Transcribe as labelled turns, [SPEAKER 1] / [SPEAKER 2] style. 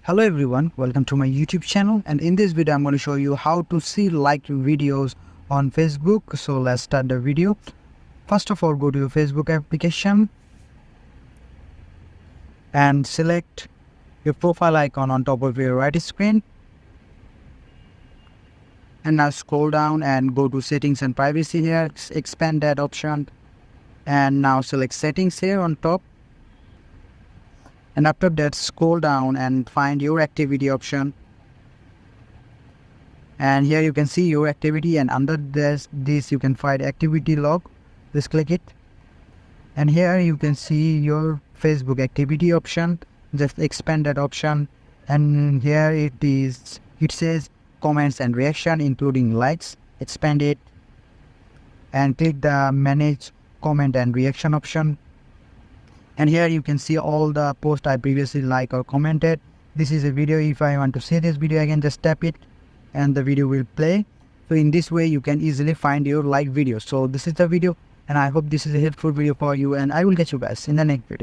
[SPEAKER 1] Hello everyone, welcome to my YouTube channel, and in this video I'm going to show you how to see liked videos on Facebook. So let's start the video. First of all, go to your Facebook application and select your profile icon on top of your right screen, and now scroll down and go to settings and privacy here, expand that option, and now select settings here on top. And after that, scroll down and find your activity option. And here you can see your activity, and under this you can find activity log. Just click it. And here you can see your Facebook activity option. Just expand that option. And here it says comments and reaction including likes. Expand it and click the manage comment and reaction option. And here you can see all the posts I previously liked or commented. This is a video. If I want to see this video again, just tap it and the video will play. So in this way you can easily find your like videos. So this is the video, and I hope this is a helpful video for you, and I will catch you guys in the next video.